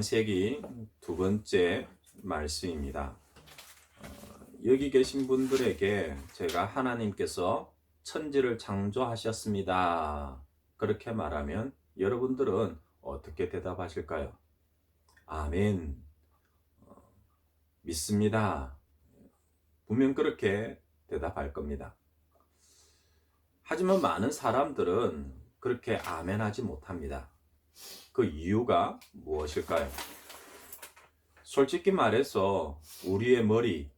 창세기 두 번째 말씀입니다. 여기 계신 분들에게 제가 하나님께서 천지를 창조하셨습니다, 그렇게 말하면 여러분들은 어떻게 대답하실까요? 아멘, 믿습니다. 분명 그렇게 대답할 겁니다. 하지만 많은 사람들은 그렇게 아멘하지 못합니다. 그 이유가 무엇일까요? 솔직히 말해서 우리의 머리,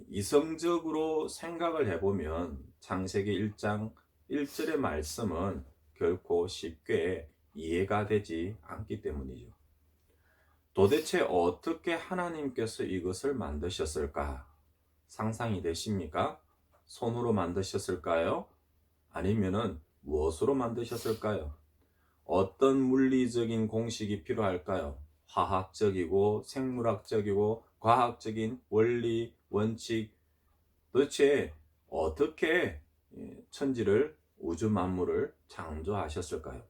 이성적으로 생각을 해보면 창세기 1장 1절의 말씀은 결코 쉽게 이해가 되지 않기 때문이죠. 도대체 어떻게 하나님께서 이것을 만드셨을까? 상상이 되십니까? 손으로 만드셨을까요? 아니면은 무엇으로 만드셨을까요? 어떤 물리적인 공식이 필요할까요? 화학적이고 생물학적이고 과학적인 원리, 원칙, 도대체 어떻게 천지를, 우주 만물을 창조하셨을까요?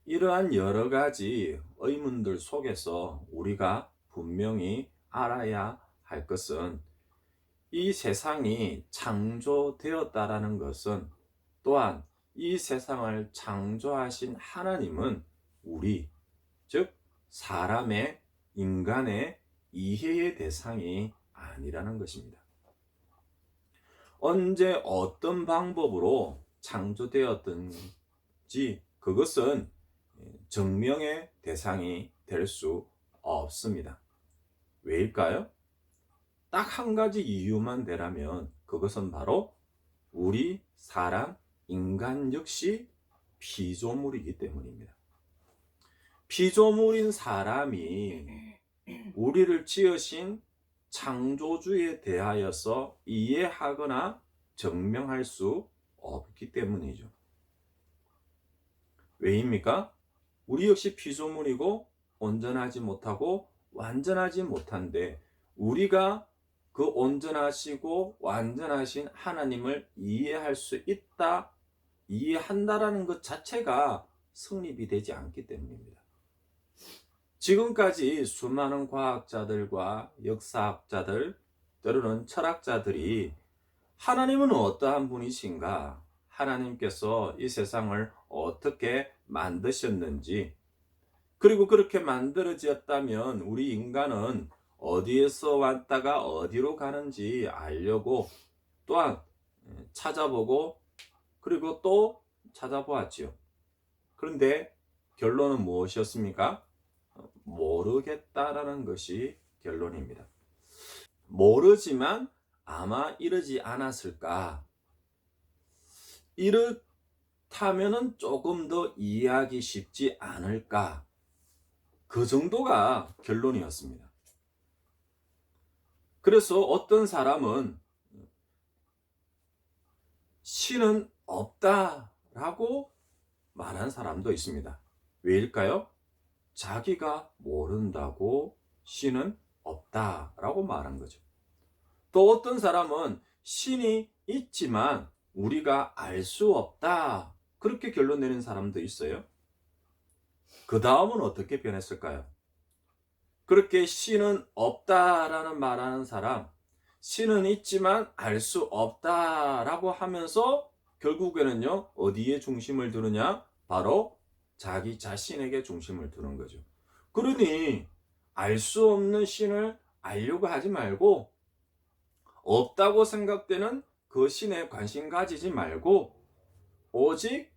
이러한 여러 가지 의문들 속에서 우리가 분명히 알아야 할 것은, 이 세상이 창조되었다라는 것은, 또한 이 세상을 창조하신 하나님은 우리, 즉 사람의, 인간의 이해의 대상이 아니라는 것입니다. 언제 어떤 방법으로 창조되었든지 그것은 증명의 대상이 될 수 없습니다. 왜일까요? 딱 한 가지 이유만 되라면 그것은 바로 우리 사람, 인간 역시 피조물이기 때문입니다. 피조물인 사람이 우리를 지으신 창조주에 대하여서 이해하거나 증명할 수 없기 때문이죠. 왜입니까? 우리 역시 피조물이고 온전하지 못하고 완전하지 못한데, 우리가 그 온전하시고 완전하신 하나님을 이해할 수 있다, 이해한다라는 것 자체가 성립이 되지 않기 때문입니다. 지금까지 수많은 과학자들과 역사학자들, 때로는 철학자들이 하나님은 어떠한 분이신가, 하나님께서 이 세상을 어떻게 만드셨는지, 그리고 그렇게 만들어졌다면 우리 인간은 어디에서 왔다가 어디로 가는지 알려고 또한 찾아보고, 그리고 또 찾아보았지요. 그런데 결론은 무엇이었습니까? 모르겠다라는 것이 결론입니다. 모르지만 아마 이러지 않았을까? 이렇다면은 조금 더 이해하기 쉽지 않을까? 그 정도가 결론이었습니다. 그래서 어떤 사람은 신은 없다라고 말한 사람도 있습니다. 왜일까요? 자기가 모른다고 신은 없다라고 말한 거죠. 또 어떤 사람은 신이 있지만 우리가 알 수 없다, 그렇게 결론 내린 사람도 있어요. 그 다음은 어떻게 변했을까요? 그렇게 신은 없다라는 말하는 사람, 신은 있지만 알 수 없다라고 하면서 결국에는요, 어디에 중심을 두느냐? 바로 자기 자신에게 중심을 두는 거죠. 그러니 알 수 없는 신을 알려고 하지 말고, 없다고 생각되는 그 신에 관심 가지지 말고, 오직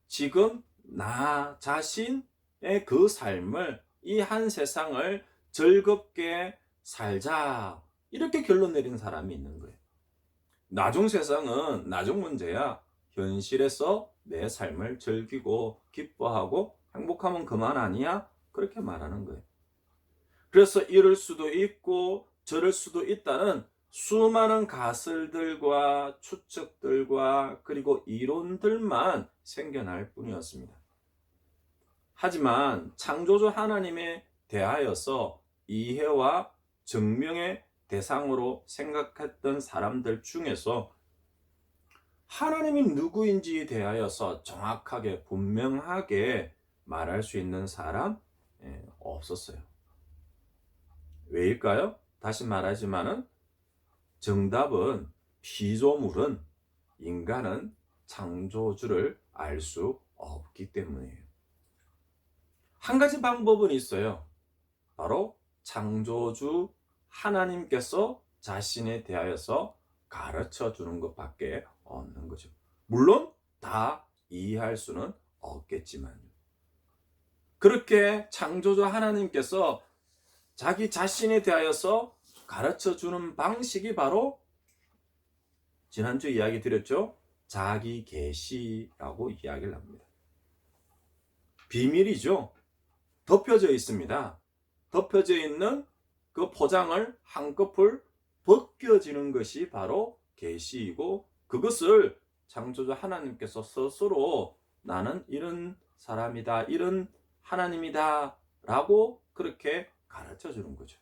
지금 나 자신의 그 삶을, 이 한 세상을 즐겁게 살자, 이렇게 결론 내린 사람이 있는 거예요. 나중 세상은 나중 문제야. 현실에서 내 삶을 즐기고 기뻐하고 행복하면 그만 아니야? 그렇게 말하는 거예요. 그래서 이럴 수도 있고 저럴 수도 있다는 수많은 가설들과 추측들과 그리고 이론들만 생겨날 뿐이었습니다. 하지만 창조주 하나님에 대하여서 이해와 증명의 대상으로 생각했던 사람들 중에서 하나님이 누구인지에 대하여서 정확하게 분명하게 말할 수 있는 사람, 없었어요. 왜일까요? 다시 말하지만은 정답은 피조물은 인간은 창조주를 알 수 없기 때문이에요. 한 가지 방법은 있어요. 바로 창조주 하나님께서 자신에 대하여서 가르쳐 주는 것밖에 없는 거죠. 물론 다 이해할 수는 없겠지만요. 그렇게 창조주 하나님께서 자기 자신에 대하여서 가르쳐 주는 방식이 바로 지난주 이야기 드렸죠. 자기 계시라고 이야기를 합니다. 비밀이죠. 덮여져 있습니다. 덮여져 있는 그 포장을 한꺼풀 벗겨지는 것이 바로 계시이고, 그것을 창조주 하나님께서 스스로 나는 이런 사람이다, 이런 하나님이다 라고 그렇게 가르쳐 주는 거죠.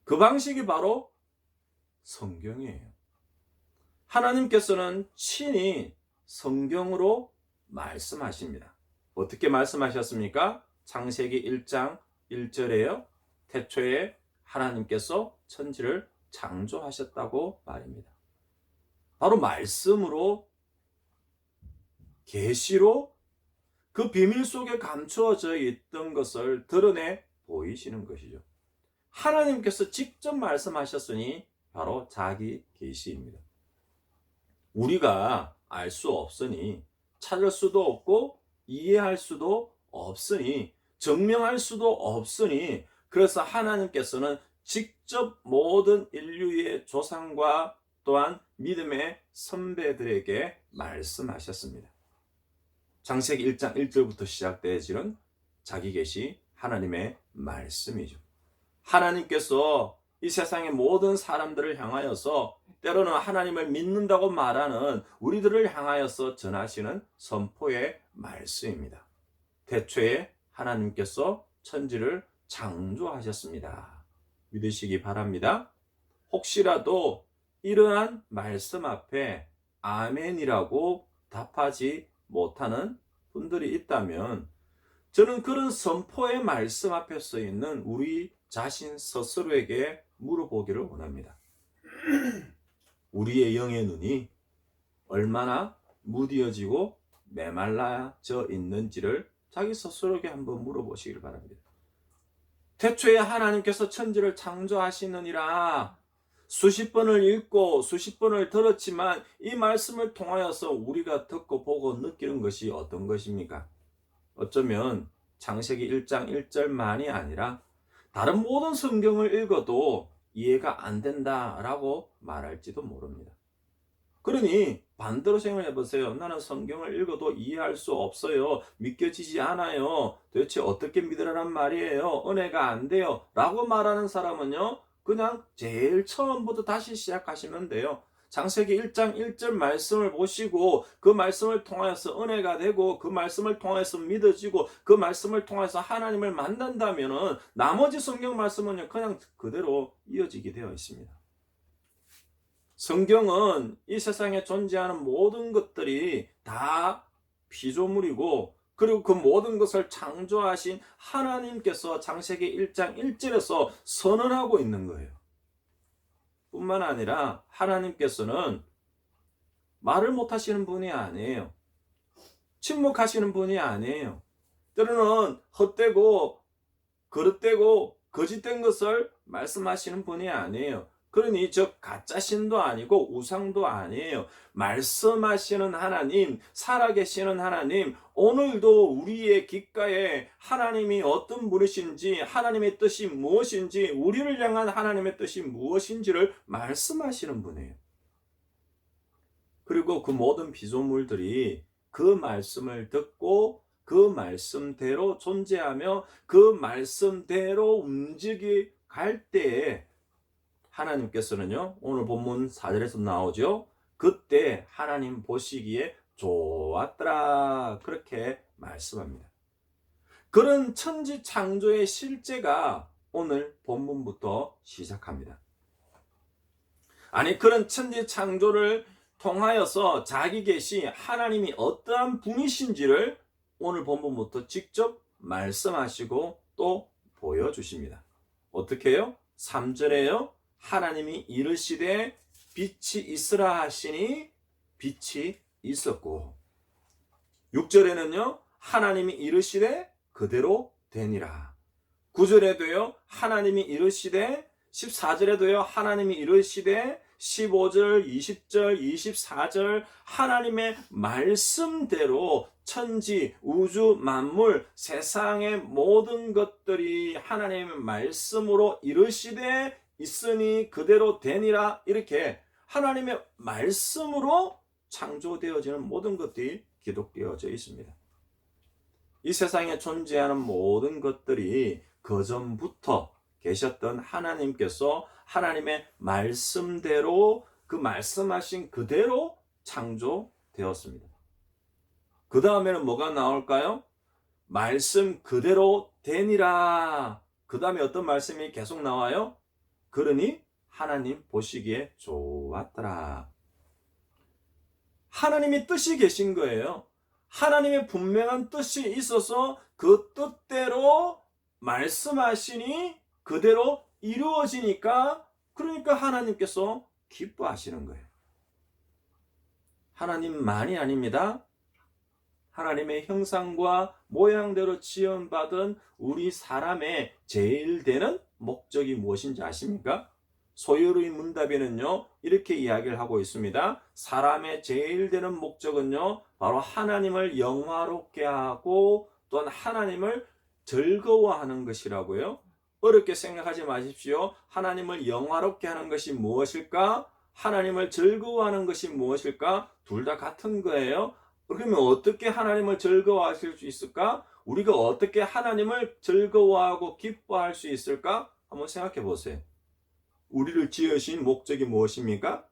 그 방식이 바로 성경이에요. 하나님께서는 친히 성경으로 말씀하십니다. 어떻게 말씀하셨습니까? 창세기 1장 1절에요. 태초에 하나님께서 천지를 창조하셨다고 말입니다. 바로 말씀으로, 계시로 그 비밀 속에 감추어져 있던 것을 드러내 보이시는 것이죠. 하나님께서 직접 말씀하셨으니 바로 자기 계시입니다. 우리가 알 수 없으니, 찾을 수도 없고 이해할 수도 없으니, 증명할 수도 없으니, 그래서 하나님께서는 직접 모든 인류의 조상과 또한 믿음의 선배들에게 말씀하셨습니다. 창세기 1장 1절부터 시작되어지는 자기 계시, 하나님의 말씀이죠. 하나님께서 이 세상의 모든 사람들을 향하여서, 때로는 하나님을 믿는다고 말하는 우리들을 향하여서 전하시는 선포의 말씀입니다. 태초에 하나님께서 천지를 창조하셨습니다. 믿으시기 바랍니다. 혹시라도 이러한 말씀 앞에 아멘이라고 답하지 못하는 분들이 있다면, 저는 그런 선포의 말씀 앞에 서 있는 우리 자신 스스로에게 물어보기를 원합니다. 우리의 영의 눈이 얼마나 무뎌지고 메말라져 있는지를 자기 스스로에게 한번 물어보시길 바랍니다. 태초에 하나님께서 천지를 창조하시느니라 수십 번을 읽고 수십 번을 들었지만, 이 말씀을 통하여서 우리가 듣고 보고 느끼는 것이 어떤 것입니까? 어쩌면 창세기 1장 1절만이 아니라 다른 모든 성경을 읽어도 이해가 안 된다라고 말할지도 모릅니다. 그러니 반대로 생각해 보세요. 나는 성경을 읽어도 이해할 수 없어요. 믿겨지지 않아요. 도대체 어떻게 믿으라는 말이에요? 은혜가 안 돼요. 라고 말하는 사람은요, 그냥 제일 처음부터 다시 시작하시면 돼요. 창세기 1장 1절 말씀을 보시고, 그 말씀을 통하여서 은혜가 되고, 그 말씀을 통해서 믿어지고, 그 말씀을 통해서 하나님을 만난다면 나머지 성경 말씀은 그냥 그대로 이어지게 되어 있습니다. 성경은 이 세상에 존재하는 모든 것들이 다 피조물이고, 그리고 그 모든 것을 창조하신 하나님께서 창세기 1장 1절에서 선언하고 있는 거예요. 뿐만 아니라 하나님께서는 말을 못하시는 분이 아니에요. 침묵하시는 분이 아니에요. 때로는 헛되고 거릇되고 거짓된 것을 말씀하시는 분이 아니에요. 그러니 저 가짜신도 아니고 우상도 아니에요. 말씀하시는 하나님, 살아계시는 하나님, 오늘도 우리의 귓가에 하나님이 어떤 분이신지, 하나님의 뜻이 무엇인지, 우리를 향한 하나님의 뜻이 무엇인지를 말씀하시는 분이에요. 그리고 그 모든 피조물들이 그 말씀을 듣고 그 말씀대로 존재하며 그 말씀대로 움직이 갈 때에 하나님께서는요, 오늘 본문 4절에서 나오죠. 그때 하나님 보시기에 좋았더라, 그렇게 말씀합니다. 그런 천지 창조의 실제가 오늘 본문부터 시작합니다. 아니, 그런 천지 창조를 통하여서 자기 계시 하나님이 어떠한 분이신지를 오늘 본문부터 직접 말씀하시고 또 보여주십니다. 어떻게 해요? 3절에요. 하나님이 이르시되 빛이 있으라 하시니 빛이 있었고, 6절에는요. 하나님이 이르시되 그대로 되니라. 9절에도요. 하나님이 이르시되, 14절에도요. 하나님이 이르시되, 15절, 20절, 24절 하나님의 말씀대로 천지, 우주, 만물, 세상의 모든 것들이 하나님의 말씀으로 이르시되 있으니 그대로 되니라. 이렇게 하나님의 말씀으로 창조되어지는 모든 것들이 기록되어져 있습니다. 이 세상에 존재하는 모든 것들이 그전부터 계셨던 하나님께서 하나님의 말씀대로, 그 말씀하신 그대로 창조되었습니다. 그 다음에는 뭐가 나올까요? 말씀 그대로 되니라. 그 다음에 어떤 말씀이 계속 나와요? 그러니 하나님 보시기에 좋았더라. 하나님이 뜻이 계신 거예요. 하나님의 분명한 뜻이 있어서 그 뜻대로 말씀하시니 그대로 이루어지니까, 그러니까 하나님께서 기뻐하시는 거예요. 하나님만이 아닙니다. 하나님의 형상과 모양대로 지음받은 우리 사람의 제일 되는 목적이 무엇인지 아십니까? 소요의 문답에는요, 이렇게 이야기를 하고 있습니다. 사람의 제일 되는 목적은요, 바로 하나님을 영화롭게 하고 또한 하나님을 즐거워하는 것이라고요. 어렵게 생각하지 마십시오. 하나님을 영화롭게 하는 것이 무엇일까? 하나님을 즐거워하는 것이 무엇일까? 둘 다 같은 거예요. 그러면 어떻게 하나님을 즐거워하실 수 있을까? 우리가 어떻게 하나님을 즐거워하고 기뻐할 수 있을까? 한번 생각해 보세요. 우리를 지으신 목적이 무엇입니까?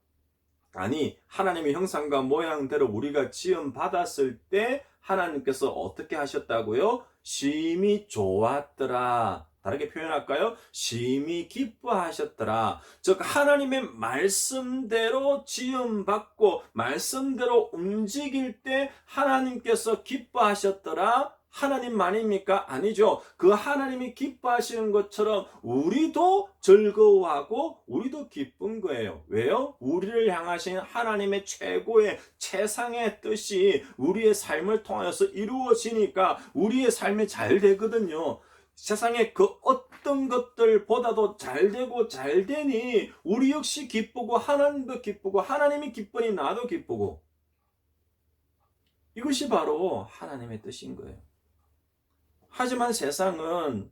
아니, 하나님의 형상과 모양대로 우리가 지음 받았을 때 하나님께서 어떻게 하셨다고요? 심히 좋았더라. 다르게 표현할까요? 심히 기뻐하셨더라. 즉 하나님의 말씀대로 지음받고 말씀대로 움직일 때 하나님께서 기뻐하셨더라. 하나님만입니까? 아니죠. 그 하나님이 기뻐하시는 것처럼 우리도 즐거워하고 우리도 기쁜 거예요. 왜요? 우리를 향하신 하나님의 최고의 최상의 뜻이 우리의 삶을 통해서 이루어지니까 우리의 삶이 잘 되거든요. 세상에 그 어떤 것들보다도 잘 되고 잘 되니 우리 역시 기쁘고 하나님도 기쁘고 하나님이 기쁘니 나도 기쁘고, 이것이 바로 하나님의 뜻인 거예요. 하지만 세상은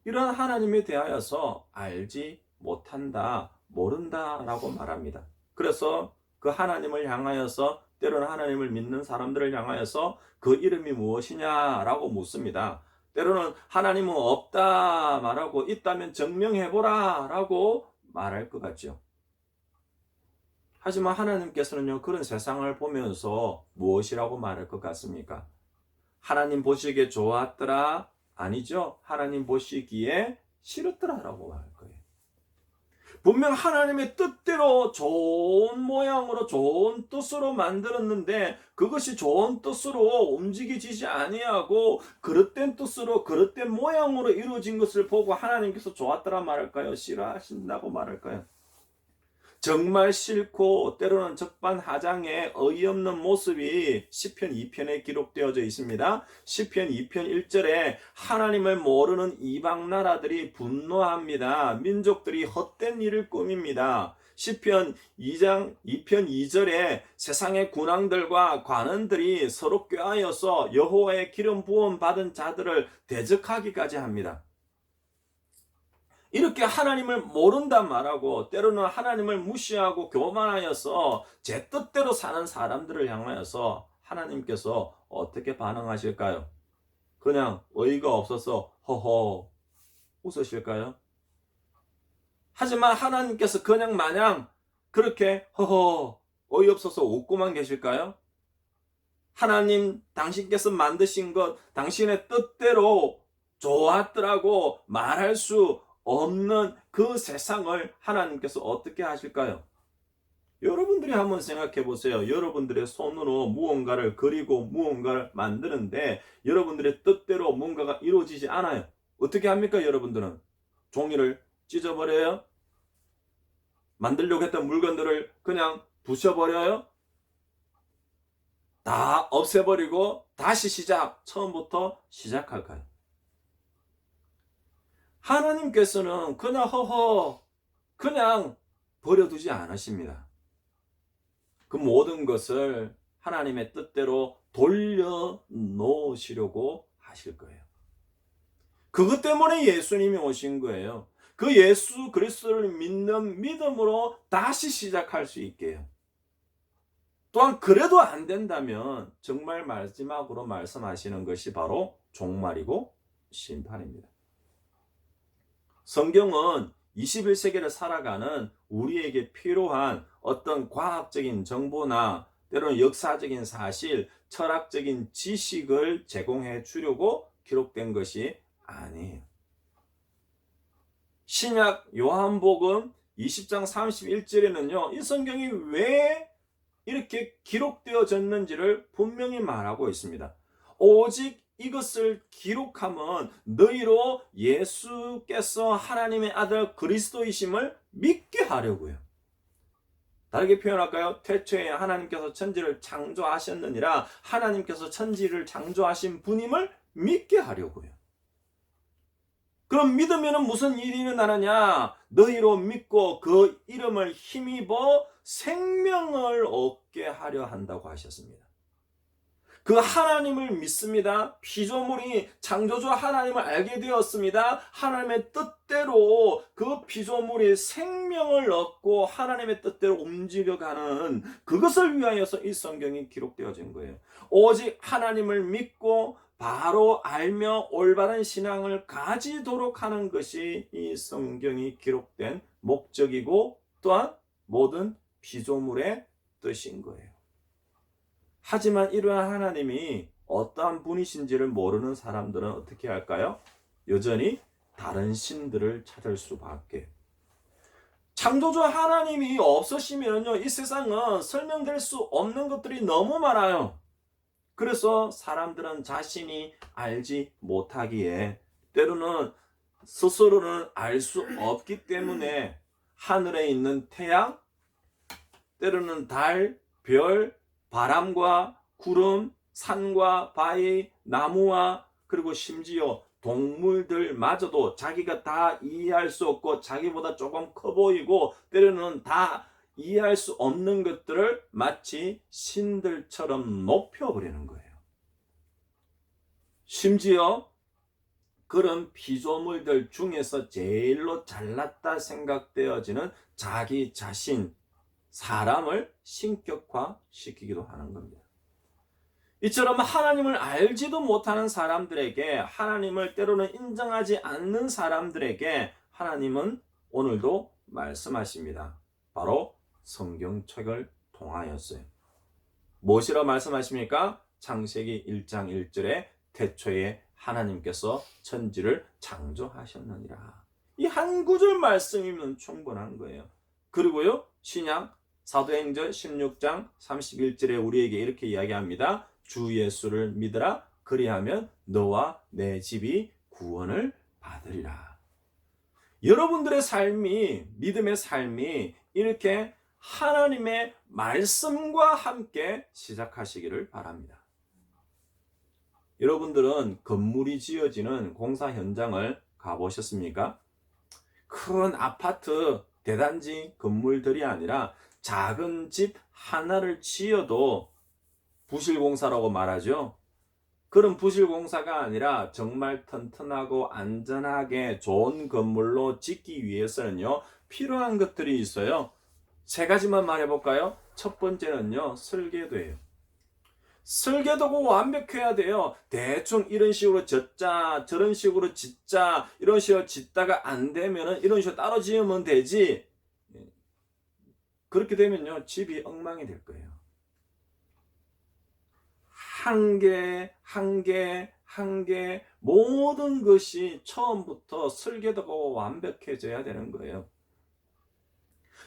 이런 하나님에 대하여서 알지 못한다, 모른다라고 말합니다. 그래서 그 하나님을 향하여서, 때로는 하나님을 믿는 사람들을 향하여서 그 이름이 무엇이냐라고 묻습니다. 때로는 하나님은 없다 말하고 있다면 증명해보라 라고 말할 것 같죠. 하지만 하나님께서는요, 그런 세상을 보면서 무엇이라고 말할 것 같습니까? 하나님 보시기에 좋았더라? 아니죠. 하나님 보시기에 싫었더라 라고 말할 거예요. 분명 하나님의 뜻대로 좋은 모양으로 좋은 뜻으로 만들었는데 그것이 좋은 뜻으로 움직여지지 아니하고 그릇된 뜻으로 그릇된 모양으로 이루어진 것을 보고 하나님께서 좋았더라 말할까요? 싫어하신다고 말할까요? 정말 싫고 때로는 적반하장의 어이없는 모습이 시편 2편에 기록되어져 있습니다. 시편 2편 1절에 하나님을 모르는 이방 나라들이 분노합니다. 민족들이 헛된 일을 꾸밉니다. 시편 2장 2편 2절에 세상의 군왕들과 관원들이 서로 꾀하여서 여호와의 기름 부음 받은 자들을 대적하기까지 합니다. 이렇게 하나님을 모른단 말하고 때로는 하나님을 무시하고 교만하여서 제 뜻대로 사는 사람들을 향하여서 하나님께서 어떻게 반응하실까요? 그냥 어이가 없어서 허허 웃으실까요? 하지만 하나님께서 그냥 마냥 그렇게 허허 어이없어서 웃고만 계실까요? 하나님 당신께서 만드신 것 당신의 뜻대로 좋았더라고 말할 수 없는 그 세상을 하나님께서 어떻게 하실까요? 여러분들이 한번 생각해 보세요. 여러분들의 손으로 무언가를 그리고 무언가를 만드는데 여러분들의 뜻대로 뭔가가 이루어지지 않아요. 어떻게 합니까, 여러분들은? 종이를 찢어버려요? 만들려고 했던 물건들을 그냥 부셔버려요? 다 없애버리고 다시 처음부터 시작할까요? 하나님께서는 그냥 그냥 버려두지 않으십니다. 그 모든 것을 하나님의 뜻대로 돌려놓으시려고 하실 거예요. 그것 때문에 예수님이 오신 거예요. 그 예수 그리스도를 믿는 믿음으로 다시 시작할 수 있게요. 또한 그래도 안 된다면 정말 마지막으로 말씀하시는 것이 바로 종말이고 심판입니다. 성경은 21세기를 살아가는 우리에게 필요한 어떤 과학적인 정보나 때로는 역사적인 사실, 철학적인 지식을 제공해 주려고 기록된 것이 아니에요. 신약 요한복음 20장 31절에는요. 이 성경이 왜 이렇게 기록되어졌는지를 분명히 말하고 있습니다. 오직 이것을 기록함은 너희로 예수께서 하나님의 아들 그리스도이심을 믿게 하려고요. 다르게 표현할까요? 태초에 하나님께서 천지를 창조하셨느니라 하나님께서 천지를 창조하신 분임을 믿게 하려고요. 그럼 믿으면 무슨 일이 일어나느냐? 너희로 믿고 그 이름을 힘입어 생명을 얻게 하려 한다고 하셨습니다. 그 하나님을 믿습니다. 피조물이 창조주 하나님을 알게 되었습니다. 하나님의 뜻대로 그 피조물이 생명을 얻고 하나님의 뜻대로 움직여가는 그것을 위하여서 이 성경이 기록되어진 거예요. 오직 하나님을 믿고 바로 알며 올바른 신앙을 가지도록 하는 것이 이 성경이 기록된 목적이고 또한 모든 피조물의 뜻인 거예요. 하지만 이러한 하나님이 어떠한 분이신지를 모르는 사람들은 어떻게 할까요? 여전히 다른 신들을 찾을 수밖에. 창조주 하나님이 없으시면요, 이 세상은 설명될 수 없는 것들이 너무 많아요. 그래서 사람들은 자신이 알지 못하기에 때로는 스스로는 알 수 없기 때문에 하늘에 있는 태양, 때로는 달, 별, 바람과 구름, 산과 바위, 나무와 그리고 심지어 동물들마저도 자기가 다 이해할 수 없고 자기보다 조금 커 보이고 때로는 다 이해할 수 없는 것들을 마치 신들처럼 높여버리는 거예요. 심지어 그런 피조물들 중에서 제일로 잘났다 생각되어지는 자기 자신, 사람을 신격화시키기도 하는 겁니다. 이처럼 하나님을 알지도 못하는 사람들에게, 하나님을 때로는 인정하지 않는 사람들에게 하나님은 오늘도 말씀하십니다. 바로 성경책을 통하였어요. 무엇이라 말씀하십니까? 창세기 1장 1절에 태초에 하나님께서 천지를 창조하셨느니라. 이 한 구절 말씀이면 충분한 거예요. 그리고요, 신약 사도행전 16장 31절에 우리에게 이렇게 이야기합니다. 주 예수를 믿으라. 그리하면 너와 내 집이 구원을 받으리라. 여러분들의 삶이, 믿음의 삶이 이렇게 하나님의 말씀과 함께 시작하시기를 바랍니다. 여러분들은 건물이 지어지는 공사 현장을 가보셨습니까? 큰 아파트, 대단지 건물들이 아니라 작은 집 하나를 지어도 부실공사라고 말하죠. 그런 부실공사가 아니라 정말 튼튼하고 안전하게 좋은 건물로 짓기 위해서는요, 필요한 것들이 있어요. 세 가지만 말해볼까요? 첫 번째는요, 설계도예요. 설계도가 완벽해야 돼요. 대충 이런 식으로 짓자, 저런 식으로 짓자, 이런 식으로 짓다가 안 되면은 이런 식으로 따로 지으면 되지. 그렇게 되면요, 집이 엉망이 될 거예요. 한 개, 모든 것이 처음부터 설계도가 완벽해져야 되는 거예요.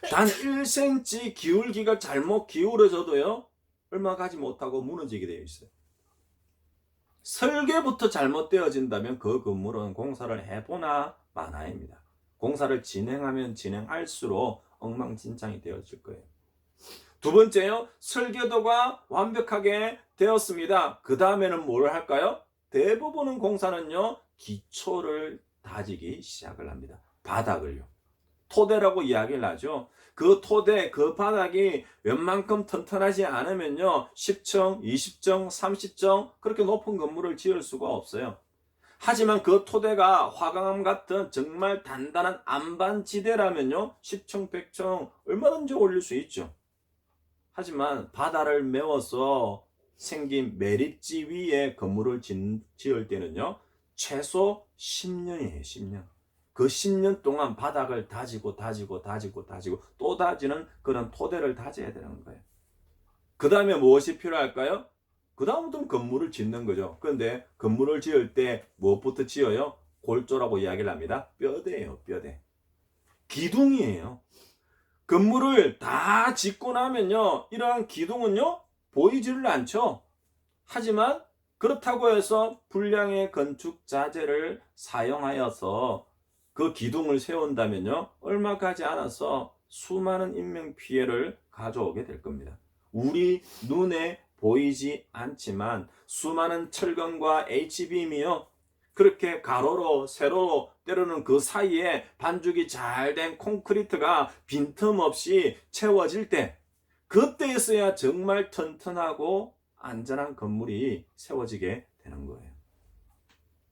단 1cm 기울기가 잘못 기울어져도요, 얼마 가지 못하고 무너지게 되어 있어요. 설계부터 잘못되어진다면 그 건물은 공사를 해보나 마나입니다. 공사를 진행하면 진행할수록 엉망진창이 되어질 거예요. 두 번째요, 설계도가 완벽하게 되었습니다. 그 다음에는 뭘 할까요? 대부분은 공사는요, 기초를 다지기 시작을 합니다. 바닥을요. 토대라고 이야기를 하죠. 그 토대, 그 바닥이 웬만큼 튼튼하지 않으면요, 10층, 20층, 30층 그렇게 높은 건물을 지을 수가 없어요. 하지만 그 토대가 화강암 같은 정말 단단한 안반지대라면요, 10층, 100층 얼마든지 올릴 수 있죠. 하지만 바다를 메워서 생긴 매립지 위에 건물을 지을 때는요, 최소 10년이에요, 10년. 그 10년 동안 바닥을 다지고 또 다지는 그런 토대를 다져야 되는 거예요. 그 다음에 무엇이 필요할까요? 그 다음부터는 건물을 짓는 거죠. 그런데 건물을 지을 때 무엇부터 지어요? 골조라고 이야기를 합니다. 뼈대예요, 뼈대. 기둥이에요. 건물을 다 짓고 나면요, 이러한 기둥은요, 보이지를 않죠. 하지만 그렇다고 해서 불량의 건축 자재를 사용하여서 그 기둥을 세운다면요, 얼마 가지 않아서 수많은 인명 피해를 가져오게 될 겁니다. 우리 눈에 보이지 않지만 수많은 철근과 H빔이요, 그렇게 가로로 세로로 때로는 그 사이에 반죽이 잘 된 콘크리트가 빈틈없이 채워질 때, 그때에서야 정말 튼튼하고 안전한 건물이 세워지게 되는 거예요.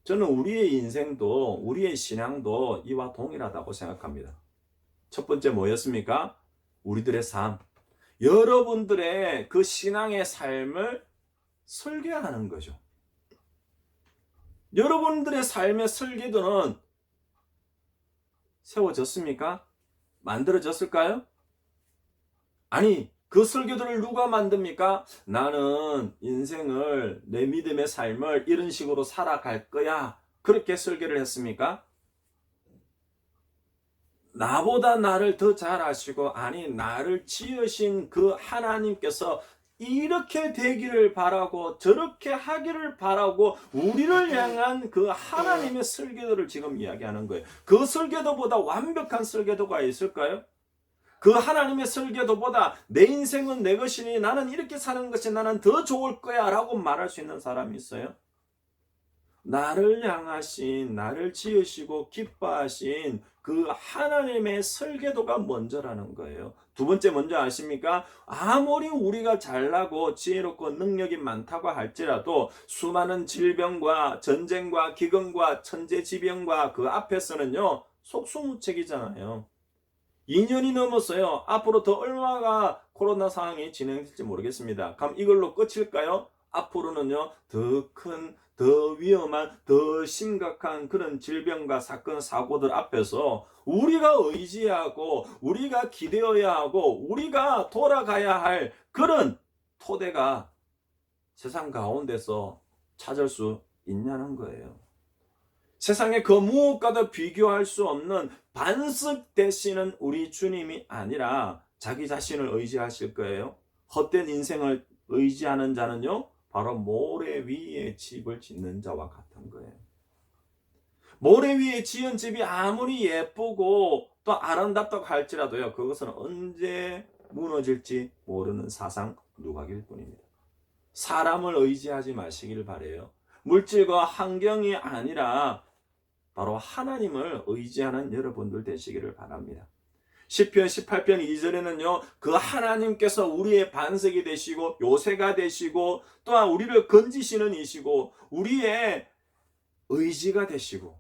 저는 우리의 인생도, 우리의 신앙도 이와 동일하다고 생각합니다. 첫 번째 뭐였습니까? 우리들의 삶. 여러분들의 그 신앙의 삶을 설계하는 거죠. 여러분들의 삶의 설계도는 세워졌습니까? 만들어졌을까요? 아니, 그 설계도를 누가 만듭니까? 나는 인생을, 내 믿음의 삶을 이런 식으로 살아갈 거야. 그렇게 설계를 했습니까? 나보다 나를 더 잘 아시고, 아니, 나를 지으신 그 하나님께서 이렇게 되기를 바라고, 저렇게 하기를 바라고, 우리를 향한 그 하나님의 설계도를 지금 이야기하는 거예요. 그 설계도보다 완벽한 설계도가 있을까요? 그 하나님의 설계도보다 내 인생은 내 것이니 나는 이렇게 사는 것이 나는 더 좋을 거야 라고 말할 수 있는 사람이 있어요? 나를 향하신, 나를 지으시고 기뻐하신 그 하나님의 설계도가 먼저라는 거예요. 두 번째 먼저 아십니까? 아무리 우리가 잘나고 지혜롭고 능력이 많다고 할지라도 수많은 질병과 전쟁과 기근과 천재지변과 그 앞에서는요, 속수무책이잖아요. 2년이 넘었어요. 앞으로 더 얼마가 코로나 상황이 진행될지 모르겠습니다. 그럼 이걸로 끝일까요? 앞으로는요, 더 큰, 더 위험한, 더 심각한 그런 질병과 사건, 사고들 앞에서 우리가 의지하고, 우리가 기대어야 하고, 우리가 돌아가야 할 그런 토대가 세상 가운데서 찾을 수 있냐는 거예요. 세상에 그 무엇과도 비교할 수 없는 반석 되시는 우리 주님이 아니라 자기 자신을 의지하실 거예요. 헛된 인생을 의지하는 자는요, 바로 모래 위에 집을 짓는 자와 같은 거예요. 모래 위에 지은 집이 아무리 예쁘고 또 아름답다고 할지라도요, 그것은 언제 무너질지 모르는 사상 누각일 뿐입니다. 사람을 의지하지 마시길 바래요. 물질과 환경이 아니라 바로 하나님을 의지하는 여러분들 되시기를 바랍니다. 시편 18편 2절에는요, 그 하나님께서 우리의 반석이 되시고 요새가 되시고 또한 우리를 건지시는 이시고 우리의 의지가 되시고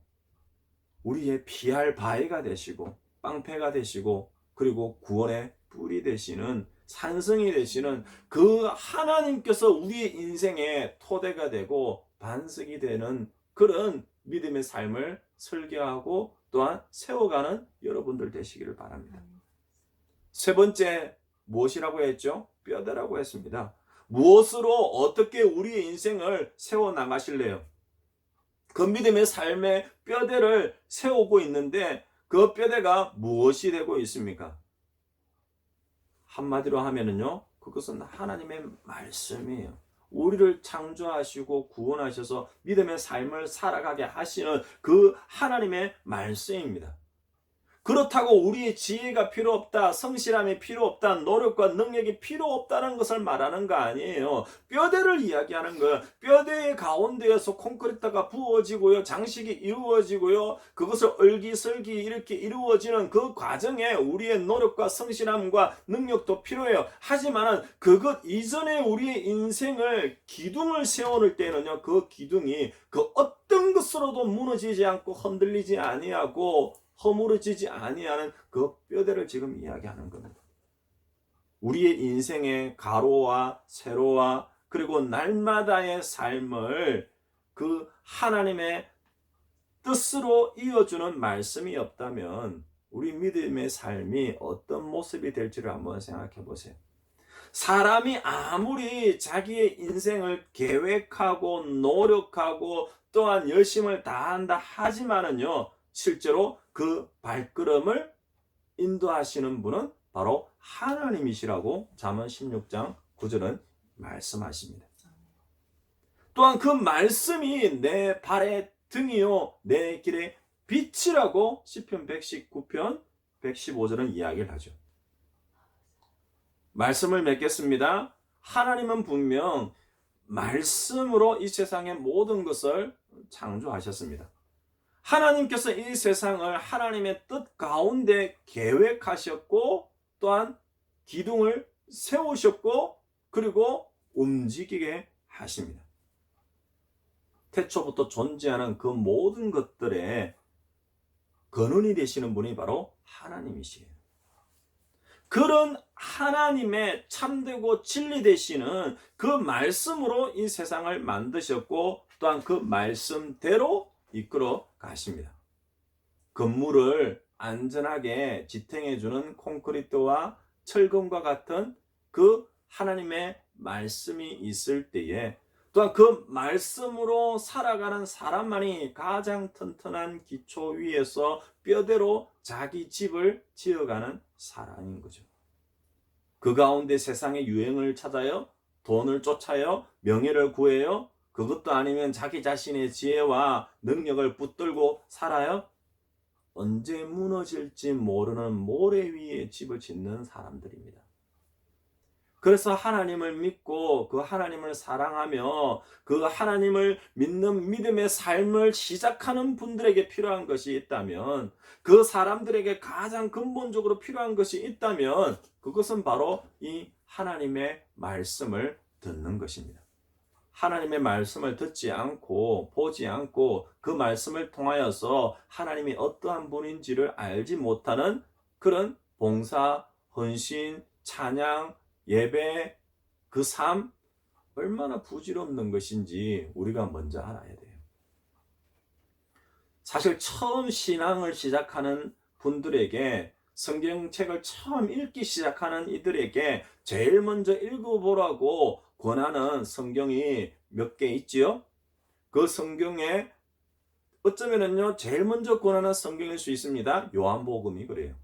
우리의 피할 바위가 되시고 방패가 되시고 그리고 구원의 뿔이 되시는 산성이 되시는 그 하나님께서 우리의 인생의 토대가 되고 반석이 되는 그런 믿음의 삶을 설계하고 또한 세워가는 여러분들 되시기를 바랍니다. 세 번째 무엇이라고 했죠? 뼈대라고 했습니다. 무엇으로 어떻게 우리의 인생을 세워나가실래요? 그 믿음의 삶의 뼈대를 세우고 있는데 그 뼈대가 무엇이 되고 있습니까? 한마디로 하면은요, 그것은 하나님의 말씀이에요. 우리를 창조하시고 구원하셔서 믿음의 삶을 살아가게 하시는 그 하나님의 말씀입니다. 그렇다고 우리의 지혜가 필요 없다, 성실함이 필요 없다, 노력과 능력이 필요 없다는 것을 말하는 거 아니에요. 뼈대를 이야기하는 거예요. 뼈대 가운데에서 콘크리트가 부어지고요, 장식이 이루어지고요, 그것을 얼기설기 이렇게 이루어지는 그 과정에 우리의 노력과 성실함과 능력도 필요해요. 하지만 그것 이전에 우리의 인생을 기둥을 세워놓을 때는요, 그 기둥이 그 어떤 것으로도 무너지지 않고 흔들리지 아니하고 허물어지지 아니하는 그 뼈대를 지금 이야기하는 겁니다. 우리의 인생의 가로와 세로와 그리고 날마다의 삶을 그 하나님의 뜻으로 이어주는 말씀이 없다면 우리 믿음의 삶이 어떤 모습이 될지를 한번 생각해 보세요. 사람이 아무리 자기의 인생을 계획하고 노력하고 또한 열심을 다한다 하지만은요, 실제로 그 발걸음을 인도하시는 분은 바로 하나님이시라고 잠언 16장 9절은 말씀하십니다. 또한 그 말씀이 내 발의 등이요 내 길의 빛이라고 시편 119편 115절은 이야기를 하죠. 말씀을 맺겠습니다. 하나님은 분명 말씀으로 이 세상의 모든 것을 창조하셨습니다. 하나님께서 이 세상을 하나님의 뜻 가운데 계획하셨고 또한 기둥을 세우셨고 그리고 움직이게 하십니다. 태초부터 존재하는 그 모든 것들의 근원이 되시는 분이 바로 하나님이시에요. 그런 하나님의 참되고 진리 되시는 그 말씀으로 이 세상을 만드셨고 또한 그 말씀대로 이끌어 가십니다. 건물을 안전하게 지탱해주는 콘크리트와 철근과 같은 그 하나님의 말씀이 있을 때에 또한 그 말씀으로 살아가는 사람만이 가장 튼튼한 기초 위에서 뼈대로 자기 집을 지어가는 사람인 거죠. 그 가운데 세상의 유행을 찾아요, 돈을 쫓아요, 명예를 구해요, 그것도 아니면 자기 자신의 지혜와 능력을 붙들고 살아요. 언제 무너질지 모르는 모래 위에 집을 짓는 사람들입니다. 그래서 하나님을 믿고 그 하나님을 사랑하며 그 하나님을 믿는 믿음의 삶을 시작하는 분들에게 필요한 것이 있다면, 그 사람들에게 가장 근본적으로 필요한 것이 있다면 그것은 바로 이 하나님의 말씀을 듣는 것입니다. 하나님의 말씀을 듣지 않고 보지 않고 그 말씀을 통하여서 하나님이 어떠한 분인지를 알지 못하는 그런 봉사, 헌신, 찬양, 예배, 그 삶 얼마나 부질없는 것인지 우리가 먼저 알아야 돼요. 사실 처음 신앙을 시작하는 분들에게, 성경책을 처음 읽기 시작하는 이들에게 제일 먼저 읽어보라고 권하는 성경이 몇 개 있지요? 그 성경에 어쩌면은요 제일 먼저 권하는 성경일 수 있습니다. 요한복음이 그래요.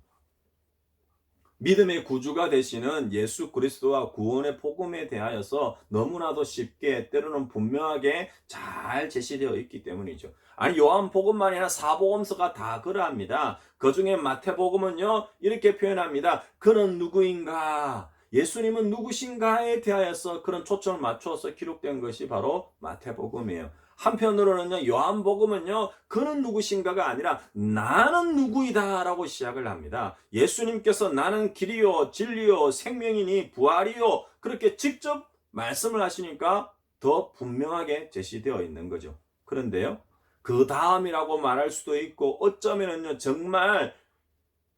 믿음의 구주가 되시는 예수 그리스도와 구원의 복음에 대하여서 너무나도 쉽게 때로는 분명하게 잘 제시되어 있기 때문이죠. 아니 요한복음만 아니라 사복음서가 다 그러합니다. 그중에 마태복음은요 이렇게 표현합니다. 그는 누구인가? 예수님은 누구신가에 대하여서 그런 초점을 맞추어서 기록된 것이 바로 마태복음이에요. 한편으로는요 요한복음은요 그는 누구신가가 아니라 나는 누구이다 라고 시작을 합니다. 예수님께서 나는 길이요 진리요 생명이니 부활이요 그렇게 직접 말씀을 하시니까 더 분명하게 제시되어 있는 거죠. 그런데요 그 다음이라고 말할 수도 있고 어쩌면은요 정말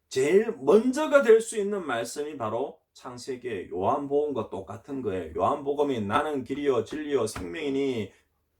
제일 먼저가 될 수 있는 말씀이 바로 창세기의 요한복음과 똑같은 거예요. 요한복음이 나는 길이요 진리요 생명이니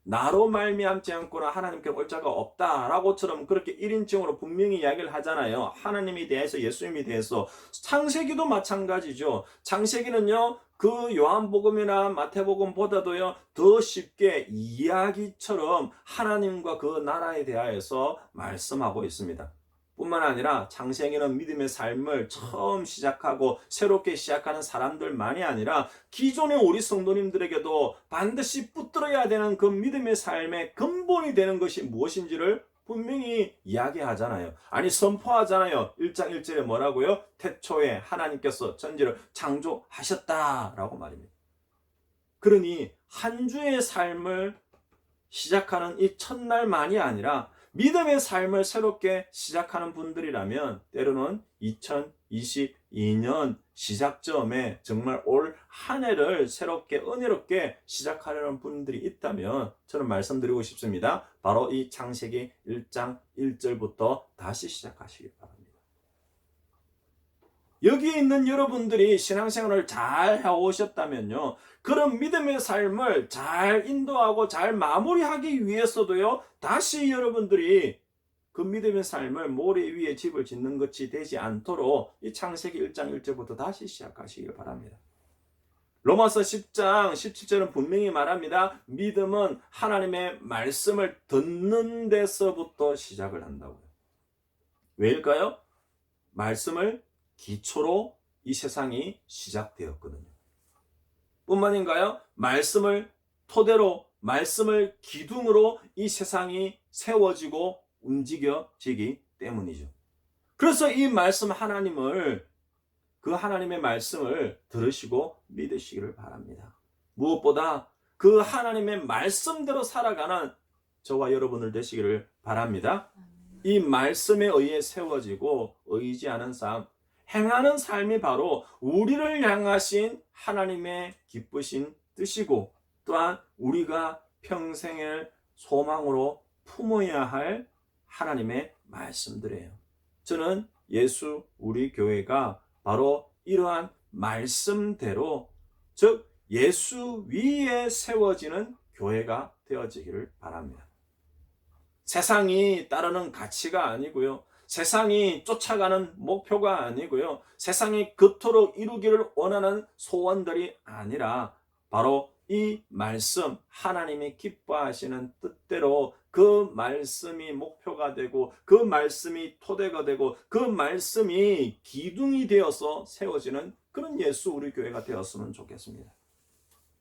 나로 말미암지 않고는 하나님께 올 자가 없다라고처럼 그렇게 1인칭으로 분명히 이야기를 하잖아요. 하나님에 대해서, 예수님에 대해서. 창세기도 마찬가지죠. 창세기는요 그 요한복음이나 마태복음보다도요 더 쉽게 이야기처럼 하나님과 그 나라에 대하여서 말씀하고 있습니다. 뿐만 아니라 창세기는 믿음의 삶을 처음 시작하고 새롭게 시작하는 사람들만이 아니라 기존의 우리 성도님들에게도 반드시 붙들어야 되는 그 믿음의 삶의 근본이 되는 것이 무엇인지를 분명히 이야기하잖아요. 아니 선포하잖아요. 1장 1절에 뭐라고요? 태초에 하나님께서 천지를 창조하셨다라고 말입니다. 그러니 한 주의 삶을 시작하는 이 첫날만이 아니라 믿음의 삶을 새롭게 시작하는 분들이라면 때로는 2022년 시작점에 정말 올 한 해를 새롭게 은혜롭게 시작하려는 분들이 있다면 저는 말씀드리고 싶습니다. 바로 이 창세기 1장 1절부터 다시 시작하시기 바랍니다. 여기에 있는 여러분들이 신앙생활을 잘 해오셨다면요, 그런 믿음의 삶을 잘 인도하고 잘 마무리하기 위해서도요, 다시 여러분들이 그 믿음의 삶을 모래 위에 집을 짓는 것이 되지 않도록 이 창세기 1장 1절부터 다시 시작하시길 바랍니다. 로마서 10장 17절은 분명히 말합니다. 믿음은 하나님의 말씀을 듣는 데서부터 시작을 한다고요. 왜일까요? 말씀을 기초로 이 세상이 시작되었거든요. 뿐만인가요? 말씀을 토대로, 말씀을 기둥으로 이 세상이 세워지고 움직여지기 때문이죠. 그래서 이 말씀 그 하나님의 말씀을 들으시고 믿으시기를 바랍니다. 무엇보다 그 하나님의 말씀대로 살아가는 저와 여러분들 되시기를 바랍니다. 이 말씀에 의해 세워지고 의지하는 삶, 행하는 삶이 바로 우리를 향하신 하나님의 기쁘신 뜻이고 또한 우리가 평생을 소망으로 품어야 할 하나님의 말씀들이에요. 저는 예수 우리 교회가 바로 이러한 말씀대로, 즉 예수 위에 세워지는 교회가 되어지기를 바랍니다. 세상이 따르는 가치가 아니고요, 세상이 쫓아가는 목표가 아니고요, 세상이 그토록 이루기를 원하는 소원들이 아니라 바로 이 말씀, 하나님이 기뻐하시는 뜻대로 그 말씀이 목표가 되고 그 말씀이 토대가 되고 그 말씀이 기둥이 되어서 세워지는 그런 예수 우리 교회가 되었으면 좋겠습니다.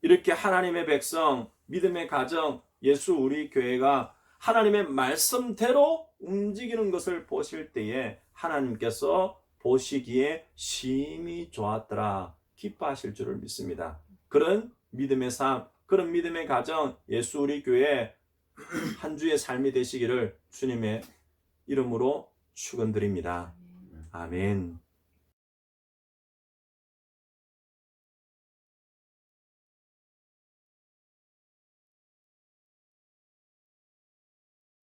이렇게 하나님의 백성, 믿음의 가정, 예수 우리 교회가 하나님의 말씀대로 움직이는 것을 보실 때에 하나님께서 보시기에 심히 좋았더라, 기뻐하실 줄을 믿습니다. 그런 믿음의 삶, 그런 믿음의 가정, 예수 우리 교회 한 주의 삶이 되시기를 주님의 이름으로 축원드립니다. 아멘.